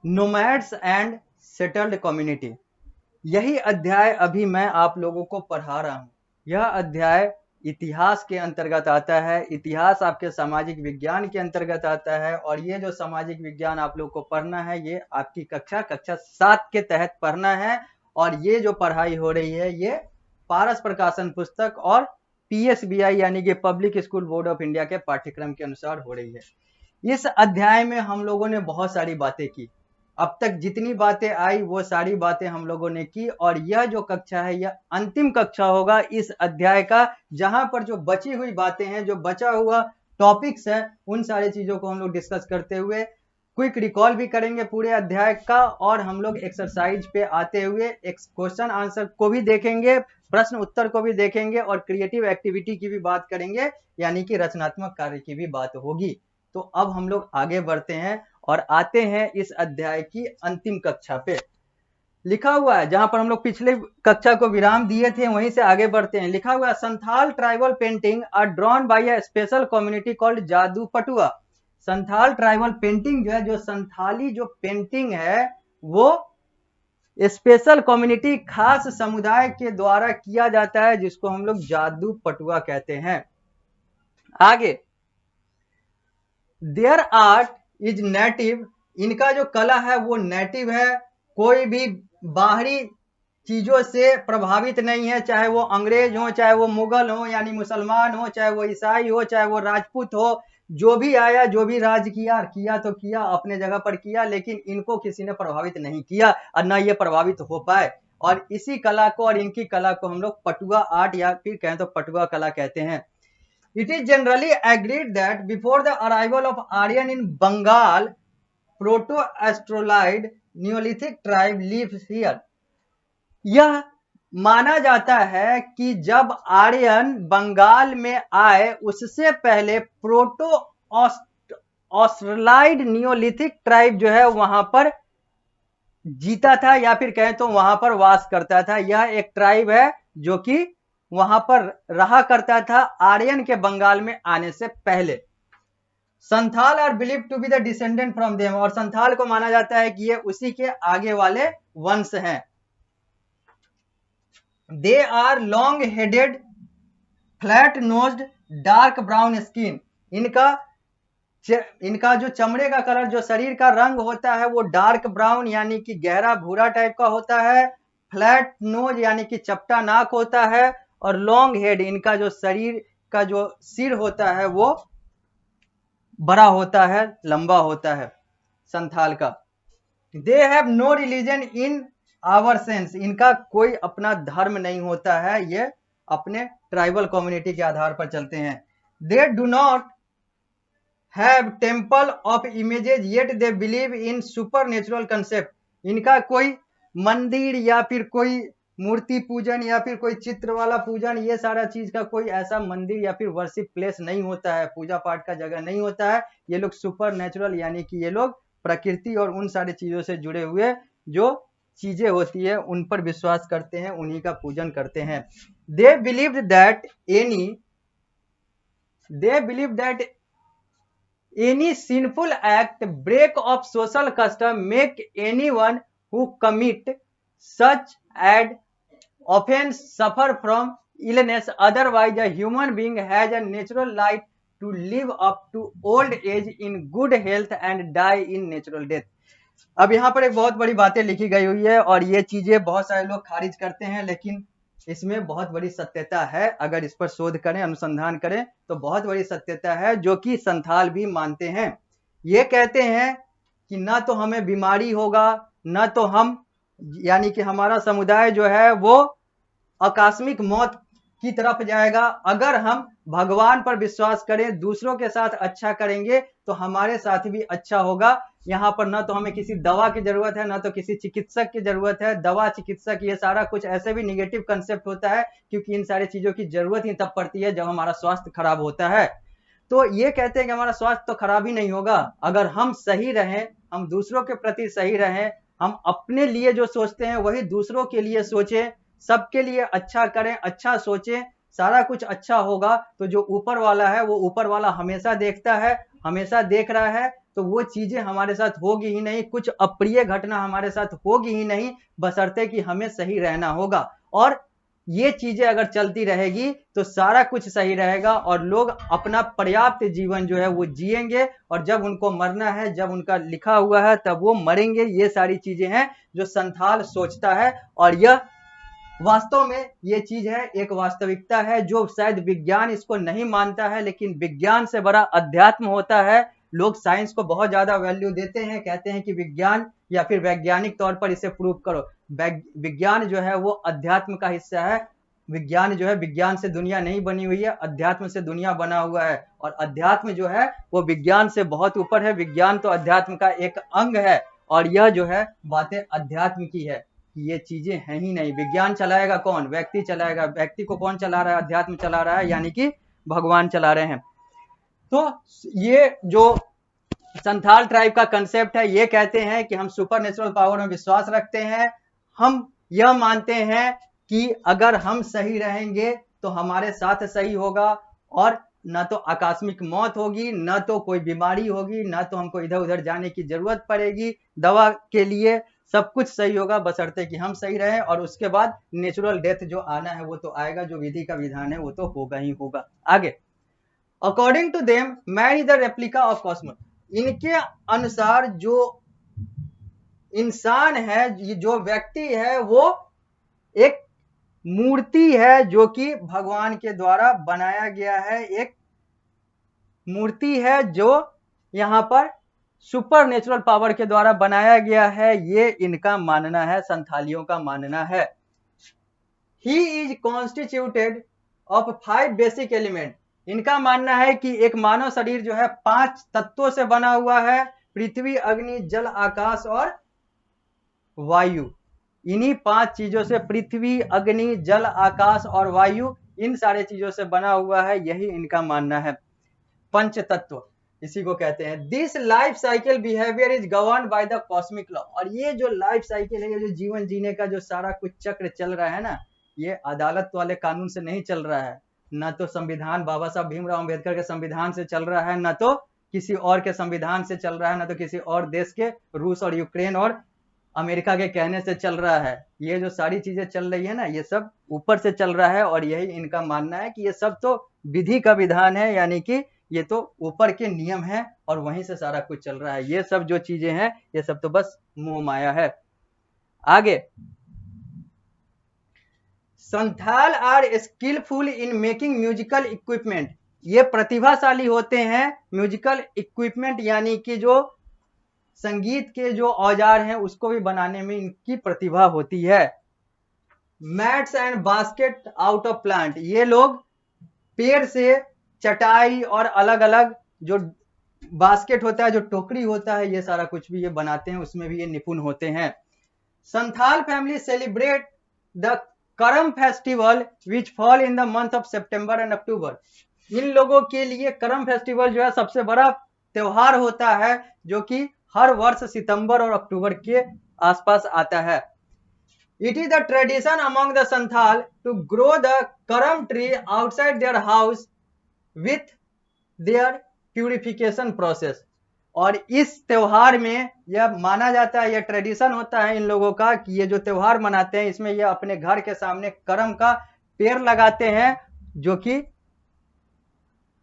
Nomads and settled community. यही अध्याय अभी मैं आप लोगों को पढ़ा रहा हूं। यह अध्याय इतिहास के अंतर्गत आता है। इतिहास आपके सामाजिक विज्ञान के अंतर्गत आता है, और ये जो सामाजिक विज्ञान आप लोग को पढ़ना है ये आपकी कक्षा 7 के तहत पढ़ना है। और ये जो पढ़ाई हो रही है ये पारस प्रकाशन पुस्तक और PSBI यानी कि public school board of India के पाठ्यक्रम के अनुसार हो रही है। इस अध्याय में हम लोगों ने बहुत सारी बातें की। अब तक जितनी बातें आई वो सारी बातें हम लोगों ने की, और यह जो कक्षा है यह अंतिम कक्षा होगा इस अध्याय का, जहां पर जो बची हुई बातें हैं, जो बचा हुआ टॉपिक्स है, उन सारी चीजों को हम लोग डिस्कस करते हुए क्विक रिकॉल भी करेंगे पूरे अध्याय का, और हम लोग एक्सरसाइज पे आते हुए एक क्वेश्चन आंसर को भी देखेंगे, प्रश्न उत्तर को भी देखेंगे, और क्रिएटिव एक्टिविटी की भी बात करेंगे, यानी कि रचनात्मक कार्य की भी बात होगी। तो अब हम लोग आगे बढ़ते हैं और आते हैं इस अध्याय की अंतिम कक्षा पे। लिखा हुआ है, जहां पर हम लोग पिछले कक्षा को विराम दिए थे वहीं से आगे बढ़ते हैं। लिखा हुआ है, Santhal tribal painting are drawn by a special community called Jadu Patua. Santhal tribal painting जो है, जो संथाली जो पेंटिंग है वो स्पेशल कम्युनिटी, खास समुदाय के द्वारा किया जाता है, जिसको हम लोग जादू पटुआ कहते हैं। आगे, देयर आर्ट इज नेटिव। इनका जो कला है वो नेटिव है, कोई भी बाहरी चीजों से प्रभावित नहीं है, चाहे वो अंग्रेज हो, चाहे वो मुगल हो यानी मुसलमान हो, चाहे वो ईसाई हो, चाहे वो राजपूत हो। जो भी आया, जो भी राज किया, किया तो किया अपने जगह पर किया, लेकिन इनको किसी ने प्रभावित नहीं किया और ना ये प्रभावित हो पाए। और इसी कला को और इनकी कला को हम लोग पटुआ आर्ट या फिर कहें तो पटुआ कला कहते हैं। It is generally agreed that before the arrival of Aryan in Bengal, Proto-Australoid Neolithic tribe lives here. यह माना जाता है कि जब आर्यन बंगाल में आए उससे पहले प्रोटो ऑस्ट्रलाइड नियोलिथिक ट्राइब जो है वहां पर जीता था, या फिर कहें तो वहां पर वास करता था। यह एक ट्राइब है जो कि वहां पर रहा करता था आर्यन के बंगाल में आने से पहले। Santhal are believe to be the descendant from them, और संथाल को माना जाता है कि ये उसी के आगे वाले वंश हैं। They are long headed, flat nosed, dark brown skin. इनका जो चमड़े का कलर, जो शरीर का रंग होता है वो डार्क ब्राउन यानी कि गहरा भूरा टाइप का होता है। फ्लैट नोज यानी कि चपटा नाक होता है, और लॉन्ग हेड, इनका जो शरीर का जो सिर होता है वो बड़ा होता है, लंबा होता है संथाल का। They have no religion in our sense. इनका कोई अपना धर्म नहीं होता है, ये अपने ट्राइबल कम्युनिटी के आधार पर चलते हैं। They do not have temple of images yet they believe in super natural concept. इनका कोई मंदिर या फिर कोई मूर्ति पूजन या फिर कोई चित्र वाला पूजन, ये सारा चीज का कोई ऐसा मंदिर या फिर वर्शिप प्लेस नहीं होता है, पूजा पाठ का जगह नहीं होता है। ये लोग सुपर नेचुरल यानी कि ये लोग प्रकृति और उन सारी चीजों से जुड़े हुए जो चीजें होती है उन पर विश्वास करते हैं, उन्हीं का पूजन करते हैं। They believe that any sinful act, break of social custom, make anyone who commit such act offense suffer from illness. Otherwise a human being has a natural right to live up to old age in good health and die in natural death. अब यहाँ पर एक बहुत बड़ी बातें लिखी गई हुई है, और ये चीजें बहुत सारे लोग खारिज करते हैं, लेकिन इसमें बहुत बड़ी सत्यता है। अगर इस पर शोध करें, अनुसंधान करें तो बहुत बड़ी सत्यता है, जो कि संथाल भी मानते हैं। ये कहते हैं कि ना तो हमें बीमारी होगा, ना तो हम यानी कि हमारा समुदाय जो है वो आकस्मिक मौत की तरफ जाएगा। अगर हम भगवान पर विश्वास करें, दूसरों के साथ अच्छा करेंगे तो हमारे साथ भी अच्छा होगा। यहाँ पर ना तो हमें किसी दवा की जरूरत है, ना तो किसी चिकित्सक की जरूरत है। दवा, चिकित्सक, ये सारा कुछ ऐसे भी निगेटिव कंसेप्ट होता है, क्योंकि इन सारी चीजों की जरूरत ही तब पड़ती है जब हमारा स्वास्थ्य खराब होता है। तो ये कहते हैं कि हमारा स्वास्थ्य तो खराब ही नहीं होगा अगर हम सही रहें, हम दूसरों के प्रति सही रहें, हम अपने लिए जो सोचते हैं वही दूसरों के लिए सोचें, सबके लिए अच्छा करें, अच्छा सोचें, सारा कुछ अच्छा होगा। तो जो ऊपर वाला है वो ऊपर वाला हमेशा देखता है, हमेशा देख रहा है, तो वो चीजें हमारे साथ होगी ही नहीं, कुछ अप्रिय घटना हमारे साथ होगी ही नहीं, बशर्ते कि हमें सही रहना होगा। और ये चीजें अगर चलती रहेगी तो सारा कुछ सही रहेगा और लोग अपना पर्याप्त जीवन जो है वो जिएंगे, और जब उनको मरना है, जब उनका लिखा हुआ है तब वो मरेंगे। ये सारी चीजें हैं जो संथाल सोचता है, और यह वास्तव में ये चीज है, एक वास्तविकता है जो शायद विज्ञान इसको नहीं मानता है, लेकिन विज्ञान से बड़ा अध्यात्म होता है। लोग साइंस को बहुत ज्यादा वैल्यू देते हैं, कहते हैं कि विज्ञान या फिर वैज्ञानिक तौर पर इसे प्रूव करो। विज्ञान जो है वो अध्यात्म का हिस्सा है। विज्ञान जो है, विज्ञान से दुनिया नहीं बनी हुई है, अध्यात्म से दुनिया बना हुआ है, और अध्यात्म जो है वो विज्ञान से बहुत ऊपर है। विज्ञान तो अध्यात्म का एक अंग है, और यह जो है बातें अध्यात्म की है कि ये चीजें हैं ही नहीं। विज्ञान चलाएगा कौन? व्यक्ति चलाएगा। व्यक्ति को कौन चला रहा है? अध्यात्म चला रहा है, यानी कि भगवान चला रहे हैं। तो ये जो संथाल ट्राइब का कंसेप्ट है, ये कहते हैं कि हम सुपर नेचुरल पावर में विश्वास रखते हैं। हम यह मानते हैं कि अगर हम सही रहेंगे तो हमारे साथ सही होगा, और न तो आकस्मिक मौत होगी, न तो कोई बीमारी होगी, न तो हमको इधर उधर जाने की जरूरत पड़ेगी दवा के लिए। सब कुछ सही होगा बशर्ते कि हम सही रहें, और उसके बाद नेचुरल डेथ जो आना है वो तो आएगा, जो विधि का विधान है वो तो होगा ही होगा। आगे, according to them man is the replica of cosmos. इनके अनुसार जो इंसान है, जो व्यक्ति है, वो एक मूर्ति है जो कि भगवान के द्वारा बनाया गया है। एक मूर्ति है जो यहां पर सुपर नेचुरल पावर के द्वारा बनाया गया है, ये इनका मानना है, संथालियों का मानना है। He is constituted of 5 basic element. इनका मानना है कि एक मानव शरीर जो है 5 तत्वों से बना हुआ है: पृथ्वी, अग्नि, जल, आकाश और वायु। इन्हीं 5 चीजों से, पृथ्वी, अग्नि, जल, आकाश और वायु, इन सारे चीजों से बना हुआ है, यही इनका मानना है। पंच तत्व इसी को कहते हैं। This life cycle behaviour is govern by the cosmic law. और ये जो लाइफ साइकिल है, ये जो जीवन जीने का जो सारा कुछ चक्र चल रहा है ना, ये अदालत वाले कानून से नहीं चल रहा है, न तो संविधान बाबा साहब भीमराव अंबेडकर के संविधान से चल रहा है, न तो किसी और के संविधान से चल रहा है, न तो किसी और देश के, रूस और यूक्रेन और अमेरिका के कहने से चल रहा है। ये जो सारी चीजें चल रही है ना, ये सब ऊपर से चल रहा है, और यही इनका मानना है कि ये सब तो विधि का विधान है, यानी कि ये तो ऊपर के नियम है और वहीं से सारा कुछ चल रहा है। ये सब जो चीजें हैं ये सब तो बस मोह माया है। आगे, Santhal are skilful in making musical equipment. ये प्रतिभाशाली होते हैं म्यूजिकल इक्विपमेंट, यानी कि जो संगीत के जो औजार हैं उसको भी बनाने में इनकी प्रतिभा होती है। Mats and basket out of plant. ये लोग पेड़ से चटाई और अलग अलग जो बास्केट होता है, जो टोकरी होता है, ये सारा कुछ भी ये बनाते हैं, उसमें भी ये निपुण होते हैं। Santhal family celebrate the Karam festival which fall in the month of September and October. इन लोगों के लिए करम फेस्टिवल जो है सबसे बड़ा त्योहार होता है, जो कि हर वर्ष सितंबर और अक्टूबर के आसपास आता है। It is the tradition among the Santhal to grow the karam tree outside their house with their purification process। और इस त्योहार में यह माना जाता है, यह ट्रेडिशन होता है इन लोगों का कि ये जो त्योहार मनाते हैं इसमें यह अपने घर के सामने करम का पेड़ लगाते हैं, जो कि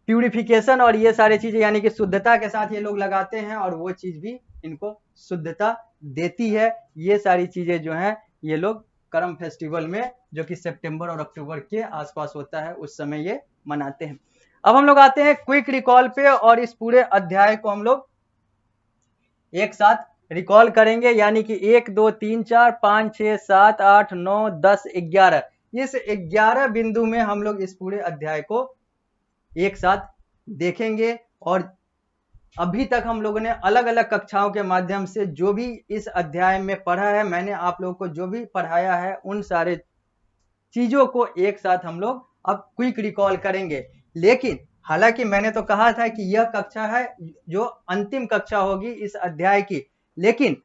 प्यूरिफिकेशन और ये सारी चीजें यानी कि शुद्धता के साथ ये लोग लगाते हैं, और वो चीज भी इनको शुद्धता देती है। ये सारी चीजें जो हैं ये लोग करम फेस्टिवल में, जो कि सितंबर और अक्टूबर के आसपास होता है, उस समय ये मनाते हैं। अब हम लोग आते हैं क्विक रिकॉल पे, और इस पूरे अध्याय को हम लोग एक साथ रिकॉल करेंगे, यानी कि 1 2 3 4 5 6 7 8 9 10 11, इस 11 बिंदु में हम लोग इस पूरे अध्याय को एक साथ देखेंगे। और अभी तक हम लोगों ने अलग अलग कक्षाओं के माध्यम से जो भी इस अध्याय में पढ़ा है, मैंने आप लोगों को जो भी पढ़ाया है, उन सारे चीजों को एक साथ हम लोग अब क्विक रिकॉल करेंगे। लेकिन हालांकि मैंने तो कहा था कि यह कक्षा है जो अंतिम कक्षा होगी इस अध्याय की, लेकिन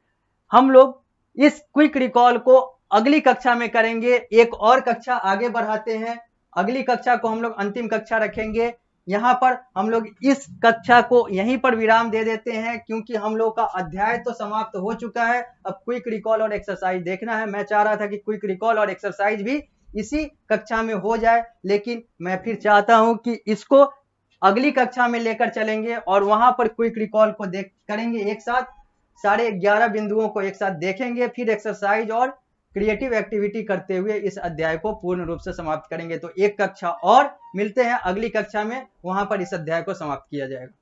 हम लोग इस क्विक रिकॉल को अगली कक्षा में करेंगे। एक और कक्षा आगे बढ़ाते हैं, अगली कक्षा को हम लोग अंतिम कक्षा रखेंगे। यहाँ पर हम लोग इस कक्षा को यहीं पर विराम दे देते हैं, क्योंकि हम लोग का अध्याय तो समाप्त हो चुका है। अब क्विक रिकॉल और एक्सरसाइज देखना है। मैं चाह रहा था कि क्विक रिकॉल और एक्सरसाइज भी इसी कक्षा में हो जाए, लेकिन मैं फिर चाहता हूं कि इसको अगली कक्षा में लेकर चलेंगे और वहां पर क्विक रिकॉल को करेंगे एक साथ, सारे 11 बिंदुओं को एक साथ देखेंगे, फिर एक्सरसाइज और क्रिएटिव एक्टिविटी करते हुए इस अध्याय को पूर्ण रूप से समाप्त करेंगे। तो एक कक्षा और मिलते हैं अगली कक्षा में, वहां पर इस अध्याय को समाप्त किया जाएगा।